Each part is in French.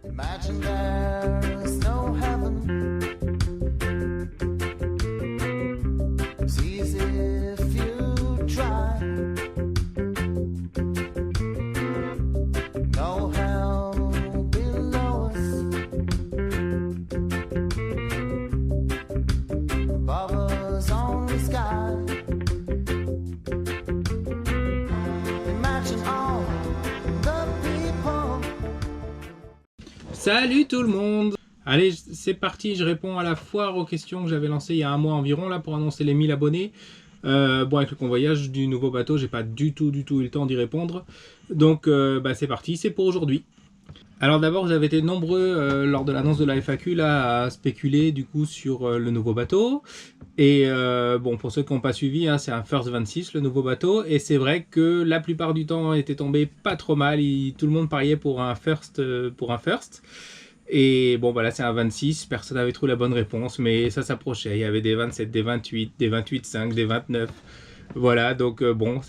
Imagine there's no heaven. It's easy if you try. No hell below us. Above us only sky. Imagine all the people. Salut tout le monde! Allez, c'est parti, je réponds à la foire aux questions que j'avais lancées il y a un mois environ là pour annoncer les 1000 abonnés. Bon, avec le convoyage du nouveau bateau, j'ai pas du tout eu le temps d'y répondre. Donc c'est parti, c'est pour aujourd'hui. Alors d'abord, vous avez été nombreux lors de l'annonce de la FAQ là, à spéculer du coup sur le nouveau bateau. Et bon, pour ceux qui n'ont pas suivi, hein, c'est un First 26 le nouveau bateau. Et c'est vrai que la plupart du temps était tombé pas trop mal. Tout le monde pariait pour un First. Et bon, là c'est un 26, personne n'avait trouvé la bonne réponse, mais ça s'approchait. Il y avait des 27, des 28, des 28,5, des 29. Voilà, donc bon,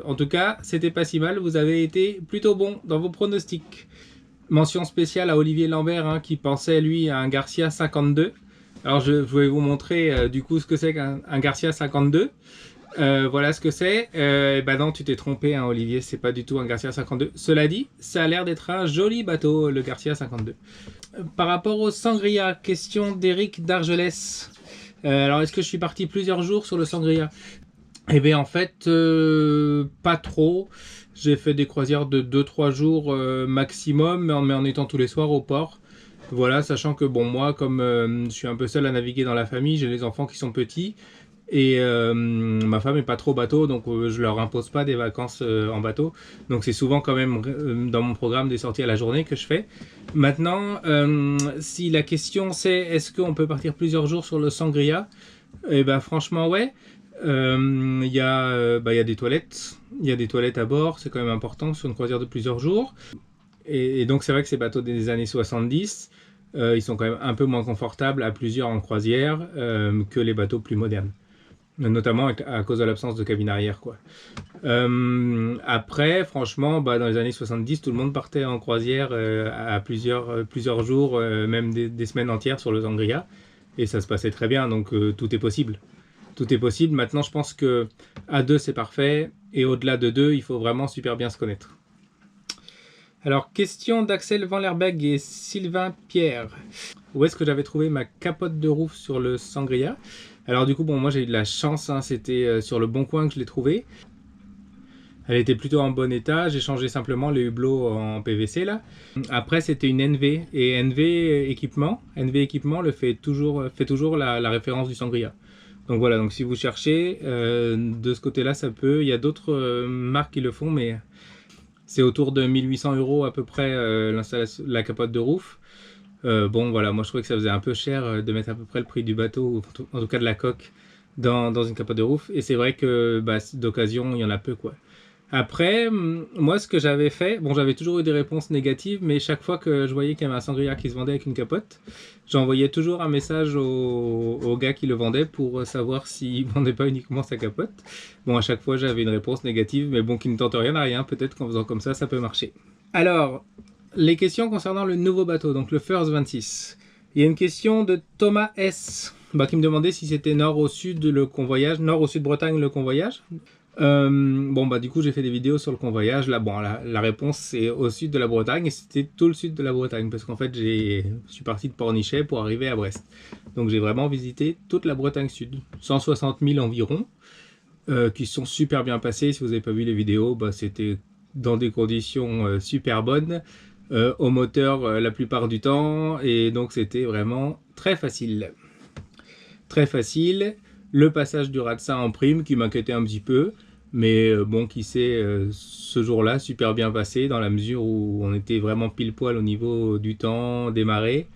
en tout cas, c'était pas si mal. Vous avez été plutôt bon dans vos pronostics. Mention spéciale à Olivier Lambert, hein, qui pensait lui à un Garcia 52. Alors je vais vous montrer du coup ce que c'est qu'un Garcia 52. Voilà ce que c'est. Non, tu t'es trompé, hein, Olivier, c'est pas du tout un Garcia 52. Cela dit, ça a l'air d'être un joli bateau, le Garcia 52. Par rapport au Sangria, question d'Éric d'Argelès. Alors, est-ce que je suis parti plusieurs jours sur le Sangria? Eh bien, en fait, pas trop. J'ai fait des croisières de 2-3 jours maximum, mais en étant tous les soirs au port. Voilà, sachant que bon, moi, comme je suis un peu seul à naviguer dans la famille, j'ai les enfants qui sont petits. Et ma femme est pas trop bateau, donc je leur impose pas des vacances en bateau. Donc c'est souvent quand même dans mon programme des sorties à la journée que je fais. Maintenant, si la question c'est est-ce qu'on peut partir plusieurs jours sur le Sangria, eh ben franchement ouais. Il y a des toilettes. Il y a des toilettes à bord, c'est quand même important sur une croisière de plusieurs jours. Et donc c'est vrai que ces bateaux des années 70, ils sont quand même un peu moins confortables à plusieurs en croisière que les bateaux plus modernes. Notamment à cause de l'absence de cabine arrière, quoi. Après, franchement, dans les années 70, tout le monde partait en croisière à plusieurs jours, même des semaines entières sur le Sangria, et ça se passait très bien, donc tout est possible. Tout est possible. Maintenant, je pense que à 2, c'est parfait, et au-delà de 2, il faut vraiment super bien se connaître. Alors, question d'Axel Van Lerberg et Sylvain Pierre. Où est-ce que j'avais trouvé ma capote de rouf sur le Sangria? Alors du coup, bon, moi j'ai eu de la chance, hein, c'était sur le Bon Coin que je l'ai trouvé. Elle était plutôt en bon état, j'ai changé simplement les hublots en PVC là. Après c'était une NV, et NV Équipement fait toujours la référence du Sangria. Donc voilà, donc si vous cherchez, de ce côté-là ça peut, il y a d'autres marques qui le font, mais c'est autour de 1800 € à peu près la capote de roof. Bon voilà, moi je trouvais que ça faisait un peu cher de mettre à peu près le prix du bateau, en tout cas de la coque, dans une capote de roof. Et c'est vrai que d'occasion, il y en a peu, quoi. Après, moi ce que j'avais fait, bon j'avais toujours eu des réponses négatives, mais chaque fois que je voyais qu'il y avait un Sangria qui se vendait avec une capote, j'envoyais toujours un message au gars qui le vendait pour savoir s'il vendait pas uniquement sa capote. Bon, à chaque fois j'avais une réponse négative, mais bon, qui ne tente rien à rien, peut-être qu'en faisant comme ça peut marcher. Alors, les questions concernant le nouveau bateau, donc le First 26. Il y a une question de Thomas S. Qui me demandait si c'était nord au sud le convoyage, nord au sud Bretagne le convoyage. Du coup j'ai fait des vidéos sur le convoyage. Là, la réponse c'est au sud de la Bretagne, et c'était tout le sud de la Bretagne, parce qu'en fait je suis parti de Pornichet pour arriver à Brest. Donc j'ai vraiment visité toute la Bretagne sud, 160 000 environ, qui sont super bien passés. Si vous n'avez pas vu les vidéos, c'était dans des conditions super bonnes. Au moteur la plupart du temps, et donc c'était vraiment très facile. Très facile. Le passage du Ratsin en prime qui m'inquiétait un petit peu, mais bon, qui s'est ce jour-là super bien passé, dans la mesure où on était vraiment pile poil au niveau du temps, des marées,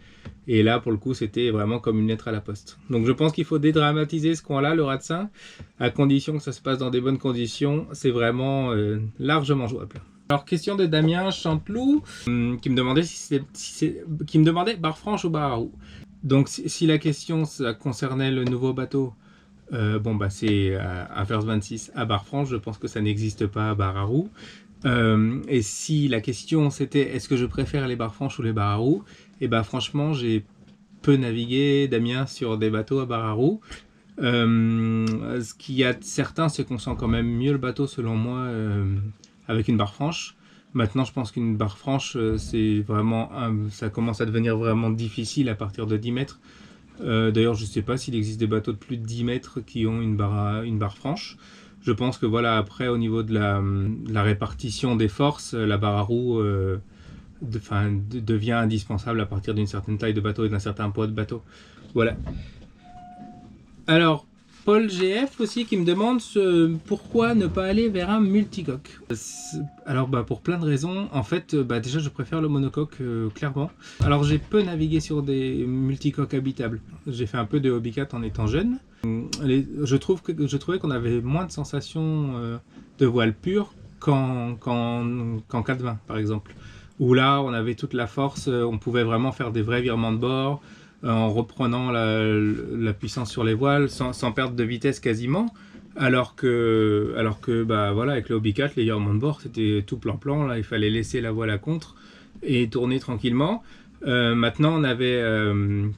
et là pour le coup c'était vraiment comme une lettre à la poste. Donc je pense qu'il faut dédramatiser ce coin-là, le Ratsin, à condition que ça se passe dans des bonnes conditions. C'est vraiment largement jouable. Alors question de Damien Chanteloup qui me demandait qui me demandait Barre-Franche ou Barre-à-Roue. Donc si la question ça concernait le nouveau bateau, c'est un First 26 à Barre-Franche. Je pense que ça n'existe pas à Barre-à-Roue. Et si la question c'était est-ce que je préfère les barres franches ou les barres à roues, et ben franchement j'ai peu navigué, Damien, sur des bateaux à barres à roues. Ce qu'il y a de certain, c'est qu'on sent quand même mieux le bateau selon moi avec une barre franche. Maintenant, je pense qu'une barre franche, ça commence à devenir vraiment difficile à partir de 10 mètres. D'ailleurs, je ne sais pas s'il existe des bateaux de plus de 10 mètres qui ont une barre franche. Je pense que voilà, après, au niveau de la répartition des forces, la barre à roue devient indispensable à partir d'une certaine taille de bateau et d'un certain poids de bateau. Voilà. Alors, Paul GF aussi qui me demande pourquoi ne pas aller vers un multicoque. Alors pour plein de raisons. En fait, déjà je préfère le monocoque clairement. Alors j'ai peu navigué sur des multicoques habitables. J'ai fait un peu de hobbycat en étant jeune. Je trouvais qu'on avait moins de sensations de voile pure qu'en 420 par exemple. Où là on avait toute la force, on pouvait vraiment faire des vrais virements de bord. En reprenant la puissance sur les voiles sans perdre de vitesse quasiment, alors que voilà, avec le hobbycat, les virements de bord c'était tout plan là, il fallait laisser la voile à contre et tourner tranquillement. Maintenant on avait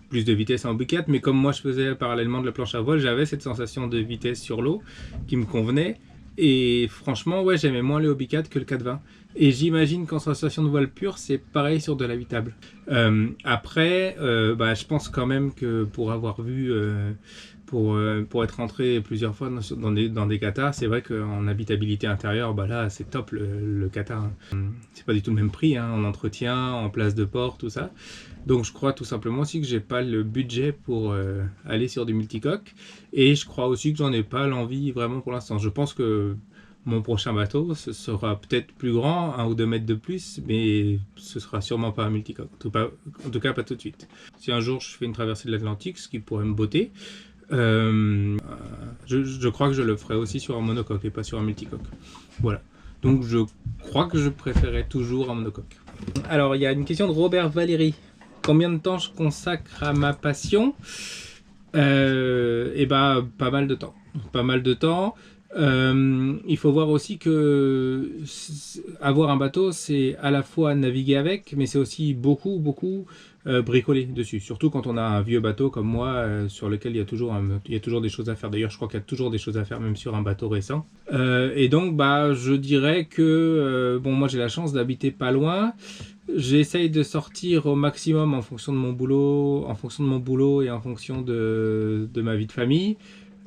plus de vitesse en hobbycat, mais comme moi je faisais parallèlement de la planche à voile, j'avais cette sensation de vitesse sur l'eau qui me convenait, et franchement ouais, j'aimais moins le hobbycat que le 420. Et j'imagine qu'en sensation de voile pure, c'est pareil sur de l'habitable. Après, je pense quand même que pour avoir vu, pour être rentré plusieurs fois dans des katas, c'est vrai qu'en habitabilité intérieure, là c'est top le kata. C'est pas du tout le même prix, hein, en entretien, en place de port, tout ça. Donc je crois tout simplement aussi que j'ai pas le budget pour aller sur du multicoque. Et je crois aussi que j'en ai pas l'envie vraiment pour l'instant. Je pense que mon prochain bateau, ce sera peut-être plus grand, 1 ou 2 mètres de plus, mais ce sera sûrement pas un multicoque. En tout cas, pas tout de suite. Si un jour je fais une traversée de l'Atlantique, ce qui pourrait me botter, je crois que je le ferai aussi sur un monocoque et pas sur un multicoque. Voilà. Donc je crois que je préférerais toujours un monocoque. Alors, il y a une question de Robert Valéry. Combien de temps je consacre à ma passion ? Pas mal de temps. Pas mal de temps. Il faut voir aussi que avoir un bateau, c'est à la fois naviguer avec, mais c'est aussi beaucoup bricoler dessus. Surtout quand on a un vieux bateau comme moi, sur lequel il y a toujours des choses à faire. D'ailleurs, je crois qu'il y a toujours des choses à faire, même sur un bateau récent. Et donc, je dirais que moi j'ai la chance d'habiter pas loin. J'essaye de sortir au maximum en fonction de mon boulot et en fonction de ma vie de famille.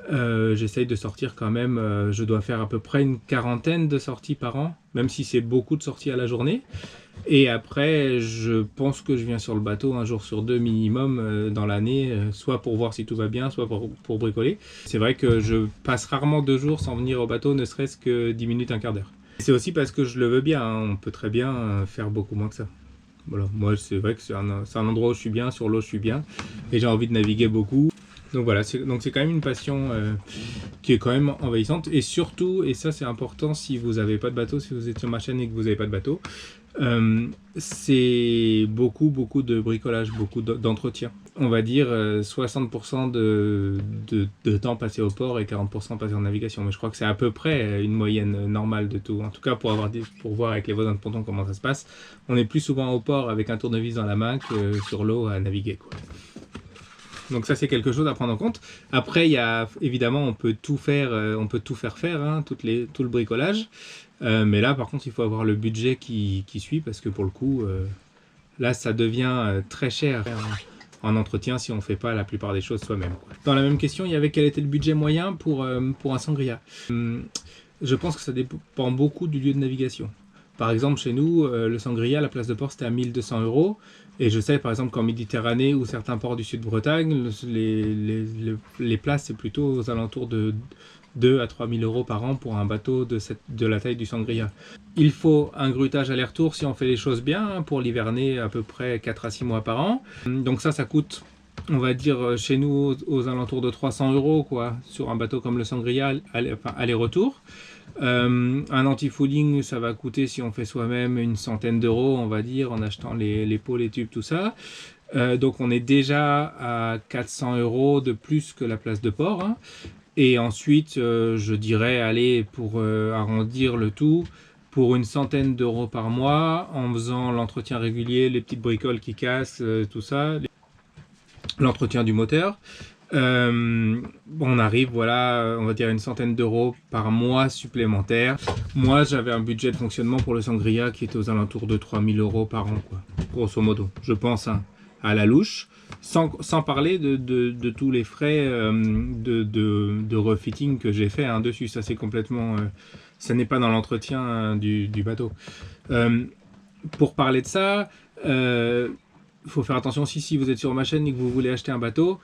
J'essaye de sortir quand même, je dois faire à peu près une 40aine de sorties par an, même si c'est beaucoup de sorties à la journée. Et après, je pense que je viens sur le bateau un jour sur 2 minimum dans l'année, soit pour voir si tout va bien, soit pour bricoler. C'est vrai que je passe rarement 2 jours sans venir au bateau, ne serait-ce que 10 minutes, un quart d'heure. C'est aussi parce que je le veux bien, hein. On peut très bien faire beaucoup moins que ça. Voilà, moi c'est vrai que c'est un endroit où je suis bien, sur l'eau je suis bien, et j'ai envie de naviguer beaucoup. Donc voilà, c'est quand même une passion qui est quand même envahissante. Et surtout, et ça c'est important si vous n'avez pas de bateau, si vous êtes sur ma chaîne et que vous n'avez pas de bateau, c'est beaucoup de bricolage, beaucoup d'entretien. On va dire 60% de temps passé au port et 40% passé en navigation. Mais je crois que c'est à peu près une moyenne normale de tout. En tout cas, pour voir avec les voisins de ponton comment ça se passe, on est plus souvent au port avec un tournevis dans la main que sur l'eau à naviguer, quoi. Donc ça c'est quelque chose à prendre en compte. Après il y a évidemment on peut tout faire faire, hein, tout le bricolage. Mais là par contre il faut avoir le budget qui suit, parce que pour le coup là ça devient très cher en entretien si on ne fait pas la plupart des choses soi-même, quoi. Dans la même question, il y avait quel était le budget moyen pour un sangria. Je pense que ça dépend beaucoup du lieu de navigation. Par exemple, chez nous, le sangria, la place de port, c'était à 1 200 €. Et je sais, par exemple, qu'en Méditerranée ou certains ports du sud de Bretagne, les places, c'est plutôt aux alentours de 2 à 3 000 € par an pour un bateau de la taille du sangria. Il faut un grutage aller-retour si on fait les choses bien, hein, pour l'hiverner à peu près 4 à 6 mois par an. Donc ça coûte, on va dire, chez nous, aux alentours de 300 €, quoi, sur un bateau comme le sangria, aller-retour. Un anti-fouling, ça va coûter, si on fait soi-même, une centaine d'euros, on va dire, en achetant les pots, les tubes, tout ça. Donc on est déjà à 400 € de plus que la place de port, hein. Et ensuite, je dirais, allez, pour arrondir le tout, pour une centaine d'euros par mois, en faisant l'entretien régulier, les petites bricoles qui cassent, tout ça, l'entretien du moteur. On arrive, voilà, on va dire une centaine d'euros par mois supplémentaires. Moi, j'avais un budget de fonctionnement pour le Sangria qui était aux alentours de 3000 euros par an, quoi, grosso modo. Je pense à la louche, sans parler de tous les frais de refitting que j'ai fait dessus. Ça, c'est complètement... ça n'est pas dans l'entretien du bateau. Pour parler de ça, faut faire attention aussi si vous êtes sur ma chaîne et que vous voulez acheter un bateau.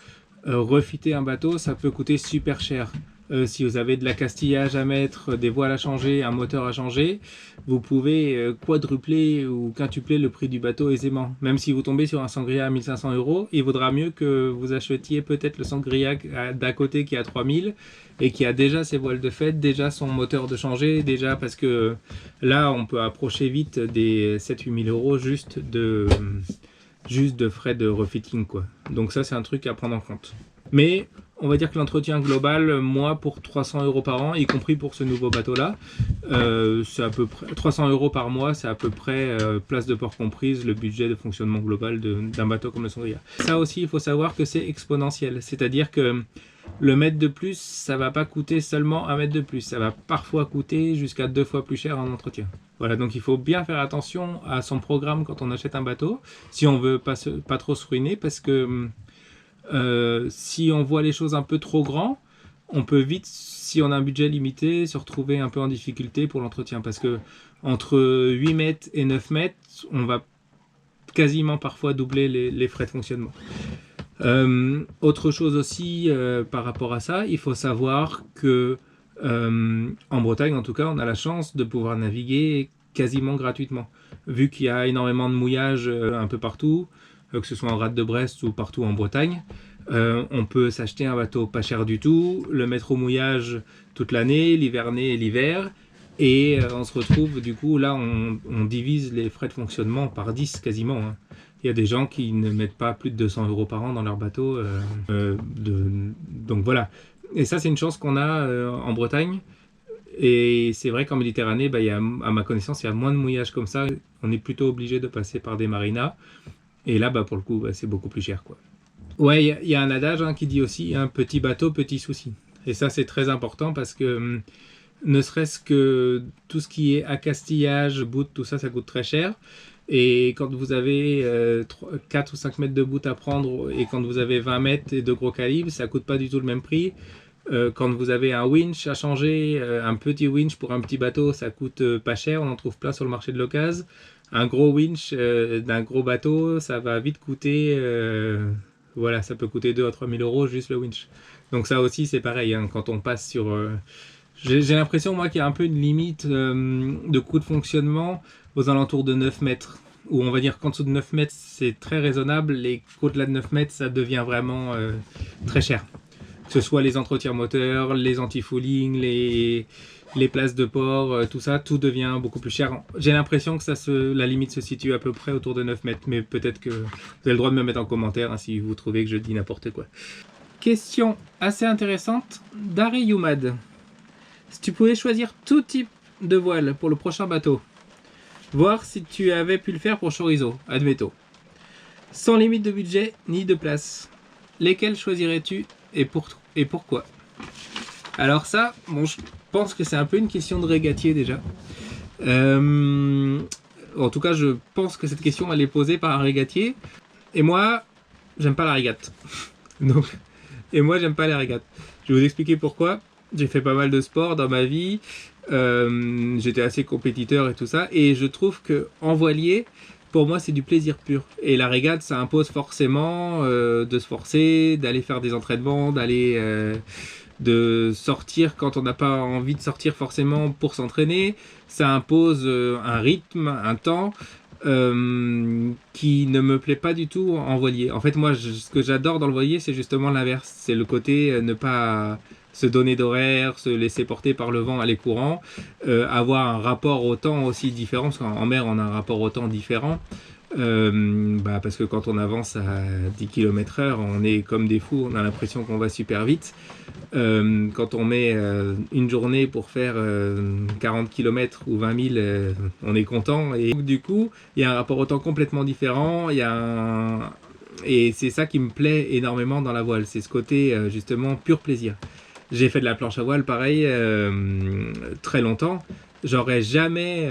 Refitter un bateau, ça peut coûter super cher. Si vous avez de l'accastillage à mettre, des voiles à changer, un moteur à changer, vous pouvez quadrupler ou quintupler le prix du bateau aisément. Même si vous tombez sur un Sangria à 1500 euros, il vaudra mieux que vous achetiez peut-être le Sangria d'à côté qui est à 3000 et qui a déjà ses voiles de fête, déjà son moteur de changer, déjà parce que là on peut approcher vite des 7-8 000 euros juste de frais de refitting, quoi. Donc ça, c'est un truc à prendre en compte. Mais on va dire que l'entretien global, moi, pour 300 euros par an, y compris pour ce nouveau bateau-là, c'est à peu près 300 euros par mois, c'est à peu près, place de port comprise, le budget de fonctionnement global d'un bateau comme le Sangria. Ça aussi, il faut savoir que c'est exponentiel. C'est-à-dire que le mètre de plus, ça va pas coûter seulement un mètre de plus. Ça va parfois coûter jusqu'à 2 fois plus cher en entretien. Voilà, donc il faut bien faire attention à son programme quand on achète un bateau, si on veut pas trop se ruiner, parce que si on voit les choses un peu trop grand, on peut vite, si on a un budget limité, se retrouver un peu en difficulté pour l'entretien, parce que entre 8 mètres et 9 mètres, on va quasiment parfois doubler les frais de fonctionnement. Autre chose aussi par rapport à ça, il faut savoir que en Bretagne, en tout cas, on a la chance de pouvoir naviguer quasiment gratuitement. Vu qu'il y a énormément de mouillage un peu partout, que ce soit en rade de Brest ou partout en Bretagne, on peut s'acheter un bateau pas cher du tout, le mettre au mouillage toute l'année, l'hiverner et l'hiver, et on se retrouve, du coup, là, on divise les frais de fonctionnement par 10 quasiment. Il y a des gens qui ne mettent pas plus de 200 euros par an dans leur bateau. Donc voilà. Et ça, c'est une chance qu'on a en Bretagne. Et c'est vrai qu'en Méditerranée, à ma connaissance, il y a moins de mouillage comme ça. On est plutôt obligé de passer par des marinas. Et là, pour le coup, c'est beaucoup plus cher, quoi. Ouais, il y a un adage qui dit aussi un petit bateau, petit souci. Et ça, c'est très important parce que ne serait-ce que tout ce qui est accastillage, bout, tout ça, ça coûte très cher. Et quand vous avez 4 ou 5 mètres de bout à prendre et quand vous avez 20 mètres et de gros calibre, ça coûte pas du tout le même prix. Quand vous avez un winch à changer, un petit winch pour un petit bateau, ça coûte pas cher, on en trouve plein sur le marché de l'occasion. Un gros winch d'un gros bateau, ça va vite coûter, voilà, ça peut coûter 2 à 3 000 euros juste le winch. Donc ça aussi c'est pareil, quand on passe sur... j'ai l'impression moi qu'il y a un peu une limite de coût de fonctionnement aux alentours de 9 mètres. Ou on va dire qu'en dessous de 9 mètres c'est très raisonnable et qu'au-delà de 9 mètres ça devient vraiment très cher. Que ce soit les entretiens moteurs, les anti-fouling, les places de port, tout ça, tout devient beaucoup plus cher. J'ai l'impression que la limite se situe à peu près autour de 9 mètres, mais peut-être que vous avez le droit de me mettre en commentaire si vous trouvez que je dis n'importe quoi. Question assez intéressante d'Are Youmad. Si tu pouvais choisir tout type de voile pour le prochain bateau, voir si tu avais pu le faire pour Chorizo, admettons, sans limite de budget ni de place, lesquels choisirais-tu et pourquoi? Alors ça, bon, je pense que c'est un peu une question de régatier déjà. En tout cas, je pense que cette question elle est posée par un régatier. Et moi, j'aime pas la régate. Moi, j'aime pas les régates. Je vais vous expliquer pourquoi. J'ai fait pas mal de sport dans ma vie. J'étais assez compétiteur et tout ça. Et je trouve que en voilier, pour moi, c'est du plaisir pur. Et la régate, ça impose forcément de se forcer, d'aller faire des entraînements, de sortir quand on n'a pas envie de sortir forcément pour s'entraîner. Ça impose un rythme, un temps qui ne me plaît pas du tout en voilier. En fait, moi, ce que j'adore dans le voilier, c'est justement l'inverse. C'est le côté ne pas se donner d'horaire, se laisser porter par le vent, aller courant, avoir un rapport au temps aussi différent, parce qu'en mer, on a un rapport au temps différent. Parce que quand on avance à 10 km/h, on est comme des fous, on a l'impression qu'on va super vite. Quand on met une journée pour faire 40 km ou 20 000, on est content. Et du coup, il y a un rapport au temps complètement différent. Et c'est ça qui me plaît énormément dans la voile. C'est ce côté, justement, pur plaisir. J'ai fait de la planche à voile, pareil, très longtemps. J'aurais jamais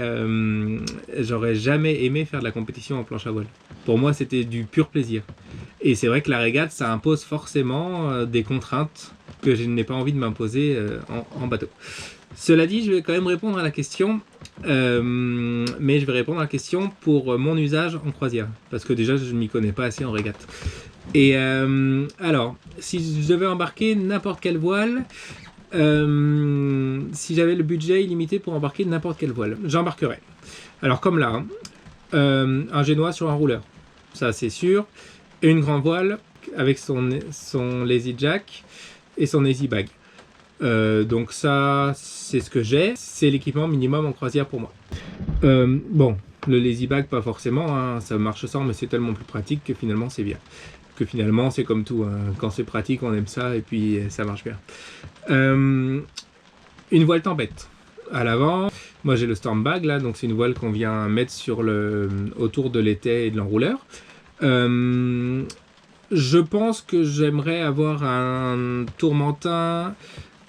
aimé faire de la compétition en planche à voile. Pour moi, c'était du pur plaisir. Et c'est vrai que la régate, ça impose forcément des contraintes que je n'ai pas envie de m'imposer en bateau. Cela dit, je vais quand même répondre à la question, mais je vais répondre à la question pour mon usage en croisière, parce que déjà, je ne m'y connais pas assez en régate. Et alors, si je devais embarquer n'importe quelle voile, si j'avais le budget illimité pour embarquer n'importe quelle voile, j'embarquerais. Alors comme là, un génois sur un rouleur, ça c'est sûr, et une grande voile avec son lazy jack et son easy bag. Donc ça, c'est ce que j'ai, c'est l'équipement minimum en croisière pour moi. Bon, le lazy bag pas forcément, hein, ça marche sans, mais c'est tellement plus pratique que finalement c'est bien. Que finalement c'est comme tout, hein. Quand c'est pratique on aime ça et puis ça marche bien. Une voile tempête à l'avant, moi j'ai le storm bag là, donc c'est une voile qu'on vient mettre autour de l'étai et de l'enrouleur. Je pense que j'aimerais avoir un tourmentin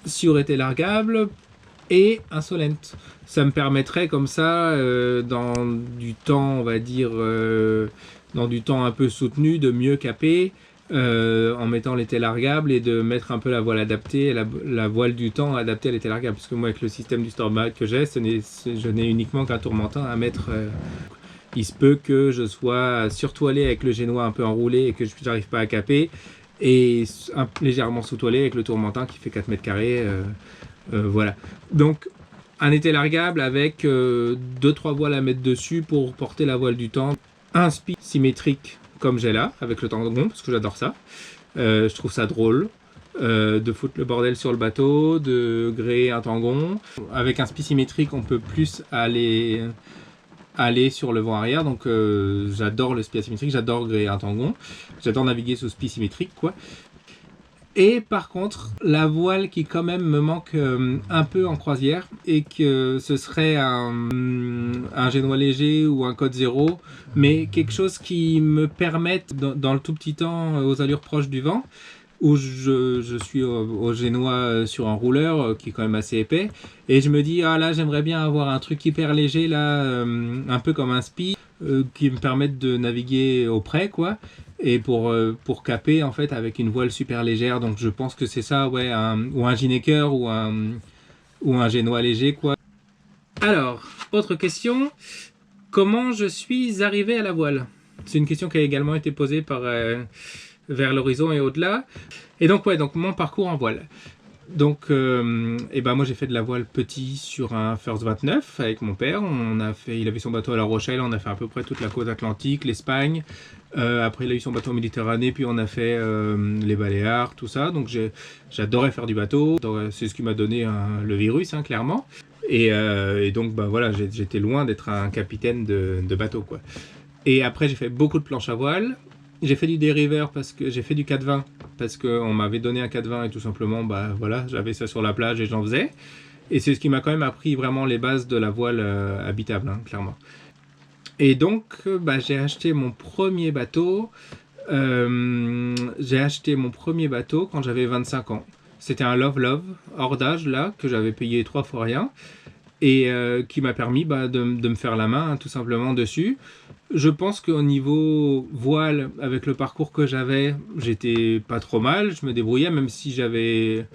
sur étai largable et un Solent. Ça me permettrait comme ça, dans du temps, on va dire, dans du temps un peu soutenu, de mieux caper en mettant l'étai largable et de mettre un peu la voile adaptée, la voile du temps adaptée à l'étai largable. Parce que moi, avec le système du Stormbag que j'ai, je n'ai uniquement qu'un tourmentin à mettre. Il se peut que je sois surtoilé avec le génois un peu enroulé et que je n'arrive pas à caper, et légèrement sous-toilé avec le tourmentin qui fait 4 mètres carrés. Voilà. Donc, un étai largable avec 2-3 voiles à mettre dessus pour porter la voile du temps. Un spi symétrique comme j'ai là, avec le tangon, parce que j'adore ça. Je trouve ça drôle de foutre le bordel sur le bateau, de gréer un tangon. Avec un spi symétrique, on peut plus aller sur le vent arrière, donc j'adore le spi asymétrique, j'adore gréer un tangon, j'adore naviguer sous spi symétrique, quoi. Et par contre, la voile qui quand même me manque un peu en croisière, et que ce serait un génois léger ou un code 0, mais quelque chose qui me permette, dans le tout petit temps, aux allures proches du vent, où je suis au génois sur un rouleur qui est quand même assez épais, et je me dis, ah là j'aimerais bien avoir un truc hyper léger là, un peu comme un spi, qui me permette de naviguer au près, quoi, et pour caper en fait avec une voile super légère. Donc je pense que c'est ça, ouais, ou un Gineker ou un génois léger, quoi. Alors, autre question, comment je suis arrivé à la voile? C'est une question qui a également été posée par vers l'horizon et au-delà. Et donc ouais, donc mon parcours en voile. Donc moi j'ai fait de la voile petit sur un First 29 avec mon père. Il avait son bateau à La Rochelle, on a fait à peu près toute la côte atlantique, l'Espagne. Après il a eu son bateau en Méditerranée, puis on a fait les Baléares, tout ça. Donc j'adorais faire du bateau. C'est ce qui m'a donné le virus, hein, clairement. Et donc voilà, j'étais loin d'être un capitaine de bateau, quoi. Et après j'ai fait beaucoup de planches à voile. J'ai fait du dériveur parce que j'ai fait du 420 parce qu'on m'avait donné un 420 et tout simplement voilà, j'avais ça sur la plage et j'en faisais. Et c'est ce qui m'a quand même appris vraiment les bases de la voile habitable, hein, clairement. Et donc j'ai acheté mon premier bateau. Quand j'avais 25 ans. C'était un Love hors d'âge là que j'avais payé 3 fois rien et qui m'a permis de me faire la main, hein, tout simplement dessus. Je pense qu'au niveau voile, avec le parcours que j'avais, j'étais pas trop mal, je me débrouillais, même si j'avais...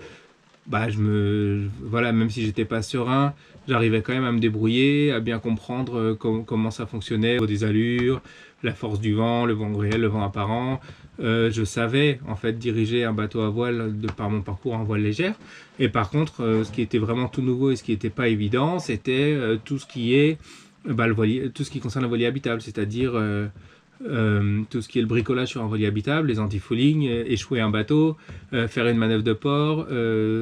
même si j'étais pas serein, j'arrivais quand même à me débrouiller, à bien comprendre comment ça fonctionnait, des allures, la force du vent, le vent réel, le vent apparent. Je savais en fait diriger un bateau à voile par mon parcours en voile légère. Et par contre, ce qui était vraiment tout nouveau et ce qui n'était pas évident, c'était tout ce qui est... tout ce qui concerne le voilier habitable, c'est-à-dire tout ce qui est le bricolage sur un voilier habitable, les anti-fouling, échouer un bateau, faire une manœuvre de port,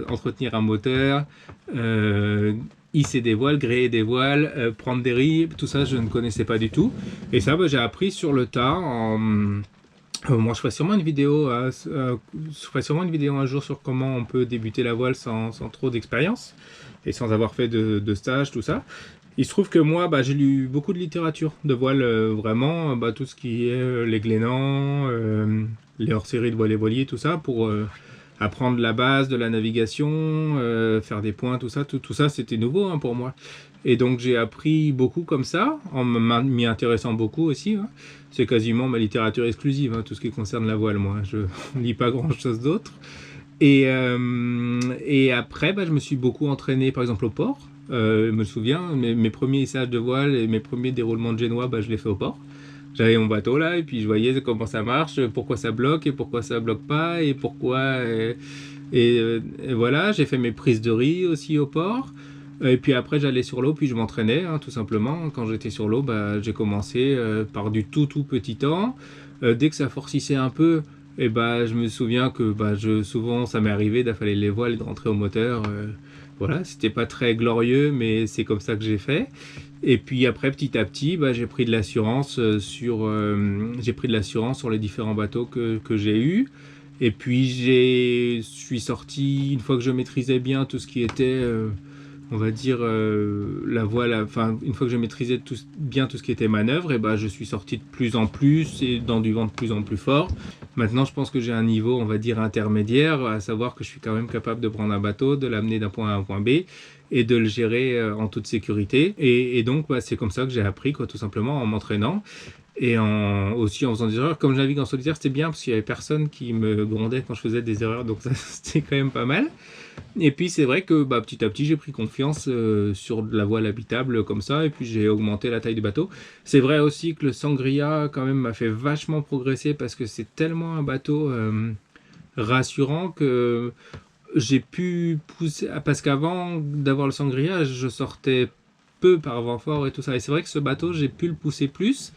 entretenir un moteur, hisser des voiles, gréer des voiles, prendre des rives, tout ça je ne connaissais pas du tout. Et ça j'ai appris sur le tas Moi, je ferai sûrement une vidéo, je ferai sûrement une vidéo un jour sur comment on peut débuter la voile sans trop d'expérience et sans avoir fait de stage, tout ça. Il se trouve que moi, j'ai lu beaucoup de littérature de voile, vraiment, tout ce qui est les Glénans, les hors-séries de voile et voilier, tout ça, pour apprendre la base de la navigation, faire des points, tout ça, tout ça, c'était nouveau, hein, pour moi. Et donc j'ai appris beaucoup comme ça, en m'y intéressant beaucoup aussi, hein. C'est quasiment ma littérature exclusive, hein, tout ce qui concerne la voile, moi. Je lis pas grand-chose d'autre. Et après, je me suis beaucoup entraîné, par exemple, au port. Je me souviens, mes premiers hissages de voile et mes premiers déroulements de génois, je les fais au port. J'avais mon bateau là, et puis je voyais comment ça marche, pourquoi ça bloque, et pourquoi ça bloque pas, et pourquoi... et voilà, j'ai fait mes prises de riz aussi au port. Et puis après, j'allais sur l'eau, puis je m'entraînais, hein, tout simplement. Quand j'étais sur l'eau, j'ai commencé par du tout petit temps. Dès que ça forcissait un peu, et je me souviens que souvent, ça m'est arrivé d'affaler les voiles et de rentrer au moteur. Voilà, c'était pas très glorieux, mais c'est comme ça que j'ai fait. Et puis après, petit à petit, j'ai pris de l'assurance sur les différents bateaux que j'ai eus. Et puis je suis sorti, une fois que je maîtrisais bien tout ce qui était... on va dire la voile, enfin une fois que je maîtrisais bien tout ce qui était manœuvre, et je suis sorti de plus en plus et dans du vent de plus en plus fort. Maintenant, je pense que j'ai un niveau, on va dire, intermédiaire, à savoir que je suis quand même capable de prendre un bateau, de l'amener d'un point A à un point B et de le gérer en toute sécurité. Et donc, c'est comme ça que j'ai appris, quoi, tout simplement en m'entraînant. Et aussi en faisant des erreurs. Comme je navigue en solitaire, c'était bien parce qu'il n'y avait personne qui me grondait quand je faisais des erreurs, donc ça c'était quand même pas mal. Et puis c'est vrai que petit à petit j'ai pris confiance sur de la voile habitable comme ça, et puis j'ai augmenté la taille du bateau. C'est vrai aussi que le Sangria quand même m'a fait vachement progresser parce que c'est tellement un bateau rassurant que j'ai pu pousser, parce qu'avant d'avoir le Sangria je sortais peu par vent fort et tout ça, et c'est vrai que ce bateau j'ai pu le pousser plus.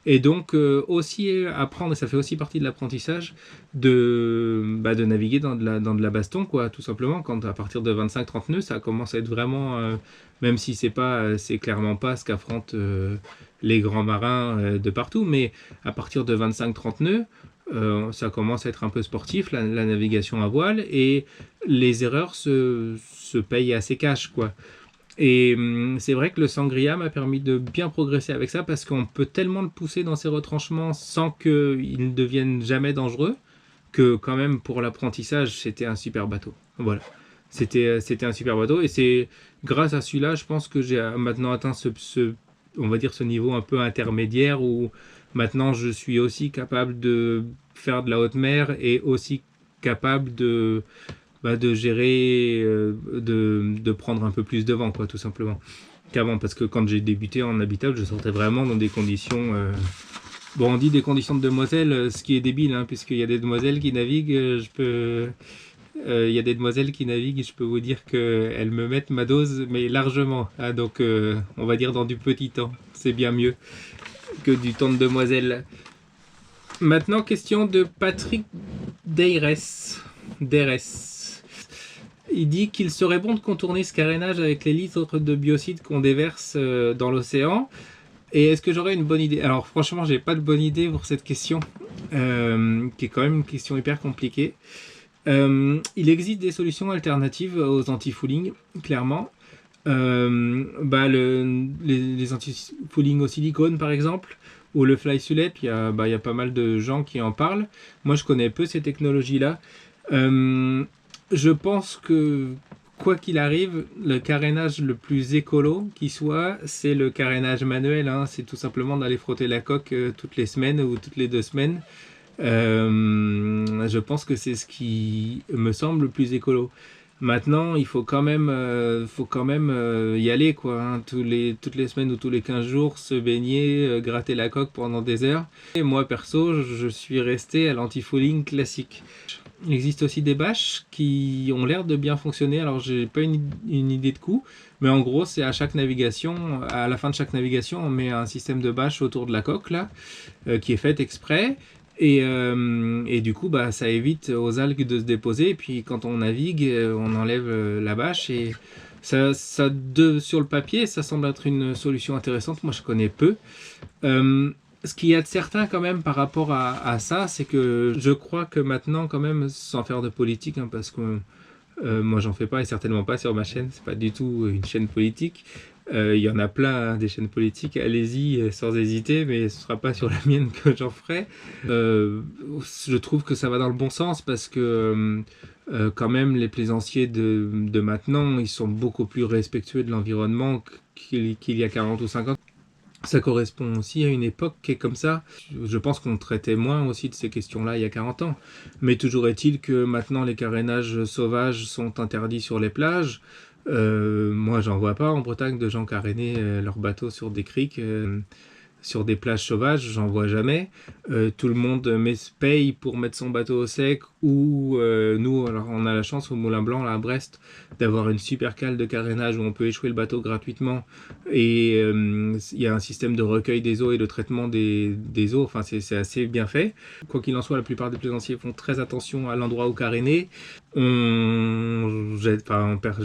Et donc aussi apprendre, et ça fait aussi partie de l'apprentissage, de naviguer dans de la baston, quoi, tout simplement. Quand à partir de 25-30 nœuds, ça commence à être vraiment, même si c'est clairement pas ce qu'affrontent les grands marins de partout, mais à partir de 25-30 nœuds, ça commence à être un peu sportif, la navigation à voile, et les erreurs se payent assez cash, quoi. Et c'est vrai que le Sangria m'a permis de bien progresser avec ça, parce qu'on peut tellement le pousser dans ses retranchements sans qu'il ne devienne jamais dangereux, que quand même pour l'apprentissage c'était un super bateau. Voilà, c'était un super bateau, et c'est grâce à celui-là, je pense, que j'ai maintenant atteint on va dire ce niveau un peu intermédiaire, où maintenant je suis aussi capable de faire de la haute mer et aussi capable de gérer, de prendre un peu plus de vent, quoi, tout simplement, qu'avant. Parce que quand j'ai débuté en habitable, je sortais vraiment dans des conditions... Bon, on dit des conditions de demoiselles, ce qui est débile, hein, puisqu'il y a des demoiselles qui naviguent, il y a des demoiselles qui naviguent, et je peux vous dire qu'elles me mettent ma dose, mais largement. Hein, donc, on va dire dans du petit temps. C'est bien mieux que du temps de demoiselle. Maintenant, question de Patrick Deires. Il dit qu'il serait bon de contourner ce carénage avec les litres de biocides qu'on déverse dans l'océan. Et est-ce que j'aurais une bonne idée? Alors franchement, j'ai pas de bonne idée pour cette question, qui est quand même une question hyper compliquée. Il existe des solutions alternatives aux anti-fouling, clairement. Les anti-fouling au silicone, par exemple, ou le fly sullet, il y a pas mal de gens qui en parlent. Moi, je connais peu ces technologies-là. Je pense que, quoi qu'il arrive, le carénage le plus écolo qui soit, c'est le carénage manuel, hein. C'est tout simplement d'aller frotter la coque toutes les semaines ou toutes les 2 semaines. Je pense que c'est ce qui me semble le plus écolo. Maintenant, il faut quand même y aller, quoi, hein. Toutes les semaines ou tous les 15 jours, se baigner, gratter la coque pendant des heures. Et moi, perso, je suis resté à l'anti-fouling classique. Il existe aussi des bâches qui ont l'air de bien fonctionner. Alors, j'ai pas une idée de coût, mais en gros, c'est à chaque navigation, à la fin de chaque navigation, on met un système de bâche autour de la coque, là, qui est fait exprès. Et du coup, ça évite aux algues de se déposer. Et puis, quand on navigue, on enlève la bâche. Et sur le papier, ça semble être une solution intéressante. Moi, je connais peu. Ce qu'il y a de certain quand même par rapport à ça, c'est que je crois que maintenant quand même, sans faire de politique, hein, parce que moi j'en fais pas et certainement pas sur ma chaîne, c'est pas du tout une chaîne politique. Il y en a plein, hein, des chaînes politiques, allez-y sans hésiter, mais ce sera pas sur la mienne que j'en ferai. Je trouve que ça va dans le bon sens parce que quand même les plaisanciers de maintenant, ils sont beaucoup plus respectueux de l'environnement qu'il y a 40 ou 50. Ça correspond aussi à une époque qui est comme ça. Je pense qu'on traitait moins aussi de ces questions-là il y a 40 ans. Mais toujours est-il que maintenant les carénages sauvages sont interdits sur les plages. Moi, j'en vois pas en Bretagne de gens caréner leurs bateaux sur des criques, sur des plages sauvages, j'en vois jamais. Tout le monde paye pour mettre son bateau au sec ou nous, alors on a la chance au Moulin Blanc, là à Brest, d'avoir une super cale de carénage où on peut échouer le bateau gratuitement et il y a un système de recueil des eaux et de traitement des eaux, enfin c'est assez bien fait. Quoi qu'il en soit, la plupart des plaisanciers font très attention à l'endroit où caréner. Je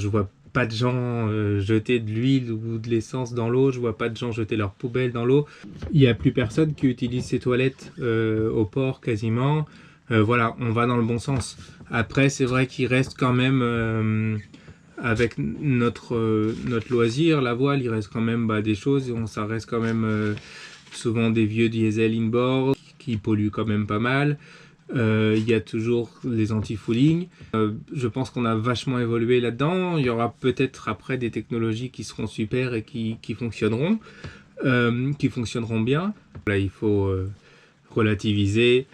vois pas de gens jeter de l'huile ou de l'essence dans l'eau, je vois pas de gens jeter leurs poubelles dans l'eau. Il n'y a plus personne qui utilise ses toilettes au port quasiment. Voilà, on va dans le bon sens. Après, c'est vrai qu'il reste quand même, avec notre loisir, la voile, il reste quand même des choses, ça reste quand même souvent des vieux diesel inboard qui polluent quand même pas mal. Il y a toujours les anti-fouling. Je pense qu'on a vachement évolué là-dedans. Il y aura peut-être après des technologies qui seront super et qui fonctionneront bien. Là, il faut relativiser.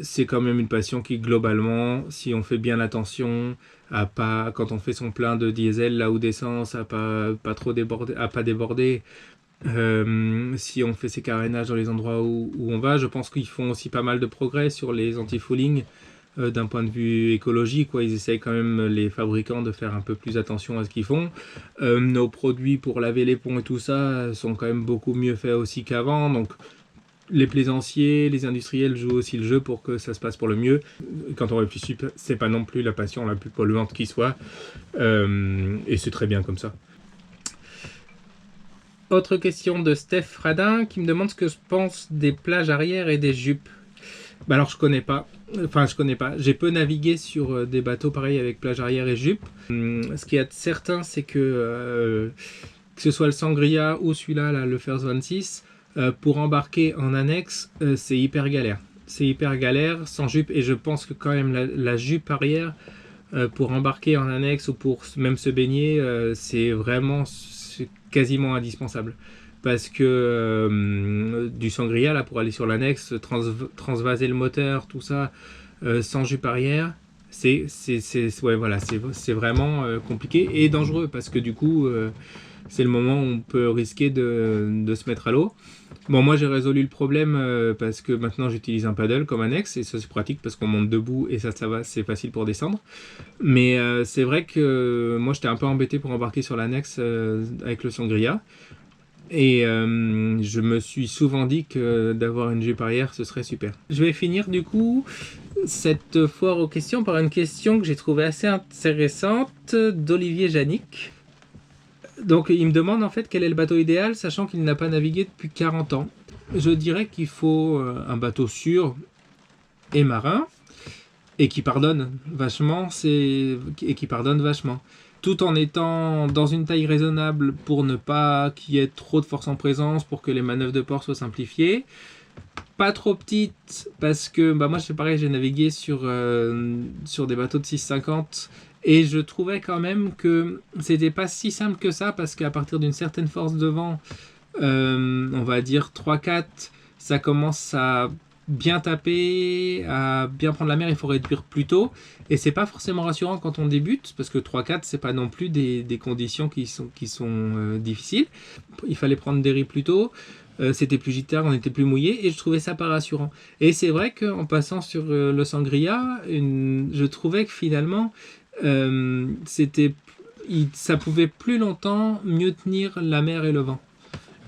C'est quand même une passion qui, globalement, si on fait bien attention à pas, quand on fait son plein de diesel là ou d'essence, à pas trop déborder, à pas déborder. Si on fait ses carénages dans les endroits où on va, je pense qu'ils font aussi pas mal de progrès sur les anti-fouling d'un point de vue écologique, quoi. Ils essayent quand même, les fabricants, de faire un peu plus attention à ce qu'ils font. Nos produits pour laver les ponts et tout ça sont quand même beaucoup mieux faits aussi qu'avant, donc les plaisanciers, les industriels jouent aussi le jeu pour que ça se passe pour le mieux. Quand on réfléchit, c'est pas non plus la passion la plus polluante qui soit, et c'est très bien comme ça. Autre question de Steph Radin qui me demande ce que je pense des plages arrière et des jupes. Alors je connais pas. J'ai peu navigué sur des bateaux pareils avec plage arrière et jupe. Ce qu'il y a de certain, c'est que ce soit le Sangria ou celui-là, là, le First 26, pour embarquer en annexe, c'est hyper galère. C'est hyper galère sans jupe, et je pense que quand même la jupe arrière, pour embarquer en annexe ou pour même se baigner, c'est quasiment indispensable. Parce que du Sangria, là, pour aller sur l'annexe, transvaser le moteur, tout ça, sans jupe arrière, c'est vraiment compliqué et dangereux, parce que du coup, c'est le moment où on peut risquer de se mettre à l'eau. Bon, moi j'ai résolu le problème parce que maintenant j'utilise un paddle comme annexe, et ça c'est pratique parce qu'on monte debout et ça va, c'est facile pour descendre. Mais c'est vrai que moi j'étais un peu embêté pour embarquer sur l'annexe avec le Sangria, et je me suis souvent dit que d'avoir une jupe arrière ce serait super. Je vais finir du coup cette foire aux questions par une question que j'ai trouvée assez intéressante d'Olivier Janik. Donc il me demande en fait quel est le bateau idéal, sachant qu'il n'a pas navigué depuis 40 ans. Je dirais qu'il faut un bateau sûr et marin, et qui pardonne vachement, tout en étant dans une taille raisonnable pour ne pas qu'il y ait trop de force en présence, pour que les manœuvres de port soient simplifiées. Pas trop petite, parce que moi c'est pareil, j'ai navigué sur des bateaux de 6,50, et je trouvais quand même que c'était pas si simple que ça, parce qu'à partir d'une certaine force de vent, on va dire 3-4, ça commence à bien taper, à bien prendre la mer, il faut réduire plus tôt, et c'est pas forcément rassurant quand on débute, parce que 3-4 c'est pas non plus des conditions qui sont difficiles. Il fallait prendre des riz plus tôt, c'était plus gitard, on était plus mouillé, et je trouvais ça pas rassurant. Et c'est vrai qu'en passant sur le Sangria, je trouvais que finalement ça pouvait plus longtemps mieux tenir la mer et le vent.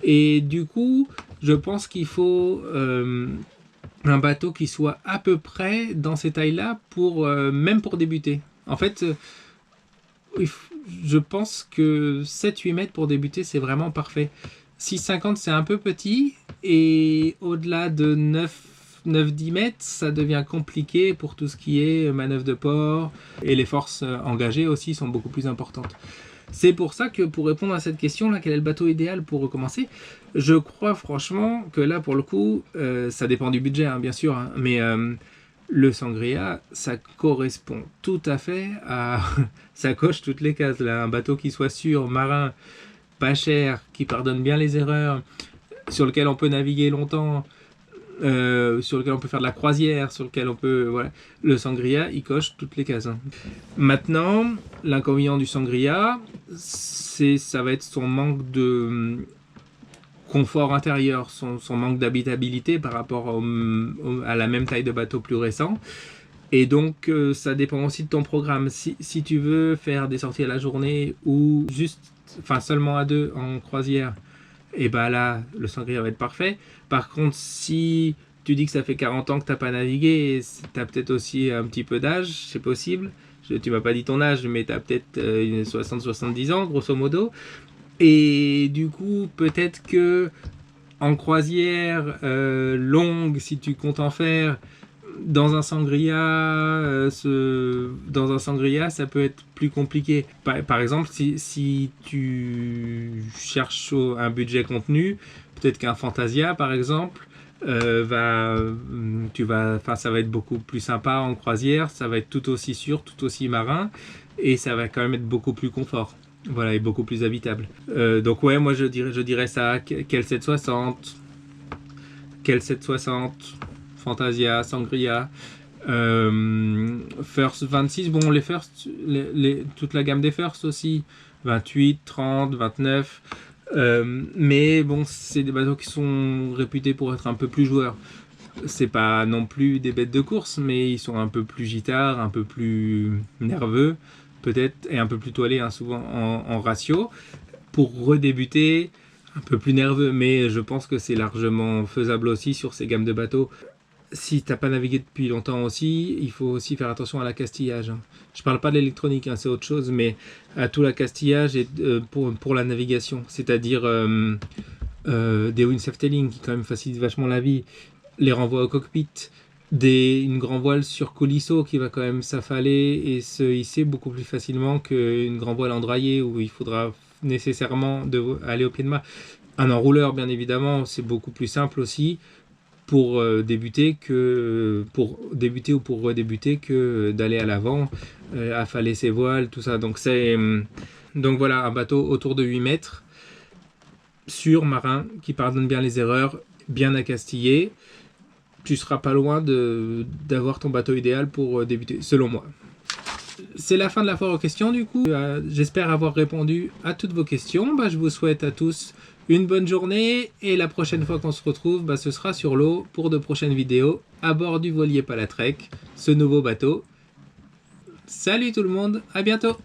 Et du coup, je pense qu'il faut un bateau qui soit à peu près dans ces tailles-là, même pour débuter. En fait, je pense que 7-8 mètres pour débuter, c'est vraiment parfait. 6,50 c'est un peu petit, Et au-delà de 9-10 mètres, ça devient compliqué pour tout ce qui est manœuvre de port. Et les forces engagées aussi sont beaucoup plus importantes. C'est pour ça que pour répondre à cette question-là, quel est le bateau idéal pour recommencer, je crois franchement que là, pour le coup, ça dépend du budget, hein, bien sûr, hein, mais le Sangria, ça correspond tout à fait à... ça coche toutes les cases. Là. Un bateau qui soit sûr, marin, pas cher, qui pardonne bien les erreurs, sur lequel on peut naviguer longtemps, sur lequel on peut faire de la croisière, sur lequel on peut... Voilà. Le Sangria, il coche toutes les cases. Hein. Maintenant, l'inconvénient du Sangria, ça va être son manque de confort intérieur, son manque d'habitabilité par rapport à la même taille de bateau plus récent. Et donc, ça dépend aussi de ton programme. Si tu veux faire des sorties à la journée ou juste, enfin seulement à 2 en croisière, et ben là, le Sangria va être parfait. Par contre, si tu dis que ça fait 40 ans que tu n'as pas navigué, tu as peut-être aussi un petit peu d'âge, c'est possible. Tu m'as pas dit ton âge, mais tu as peut-être 60-70 ans, grosso modo. Et du coup, peut-être que en croisière longue, si tu comptes en faire, dans un Sangria, ça peut être plus compliqué. Par exemple, si tu cherches un budget contenu, peut-être qu'un Fantasia, par exemple, ça va être beaucoup plus sympa en croisière, ça va être tout aussi sûr, tout aussi marin, et ça va quand même être beaucoup plus confort. Voilà, et beaucoup plus habitable. Donc ouais, moi je dirais ça, quel 760, Fantasia, Sangria, First 26, bon les First, toute la gamme des First aussi, 28, 30, 29, mais bon c'est des bateaux qui sont réputés pour être un peu plus joueurs. C'est pas non plus des bêtes de course, mais ils sont un peu plus gitards, un peu plus nerveux, peut-être, et un peu plus toilés, hein, souvent en ratio. Pour redébuter, un peu plus nerveux, mais je pense que c'est largement faisable aussi sur ces gammes de bateaux. Si tu n'as pas navigué depuis longtemps aussi, il faut aussi faire attention à l'accastillage. Hein. Je parle pas de l'électronique, hein, c'est autre chose, mais à tout l'accastillage et pour la navigation, c'est-à-dire des windsurf-tailing qui quand même facilitent vachement la vie, les renvois au cockpit, une grand voile sur colisseau qui va quand même s'affaler et se hisser beaucoup plus facilement qu'une grand voile endraillée où il faudra nécessairement aller au pied de mât. Un enrouleur, bien évidemment, c'est beaucoup plus simple aussi pour débuter ou pour redébuter que d'aller à l'avant, affaler ses voiles, tout ça. Donc voilà, un bateau autour de 8 mètres, sûr, marin, qui pardonne bien les erreurs, bien accastillé. Tu seras pas loin d'avoir ton bateau idéal pour débuter, selon moi. C'est la fin de la foire aux questions du coup. J'espère avoir répondu à toutes vos questions. Je vous souhaite à tous une bonne journée et la prochaine fois qu'on se retrouve, ce sera sur l'eau pour de prochaines vidéos à bord du voilier Palatrek, ce nouveau bateau. Salut tout le monde, à bientôt!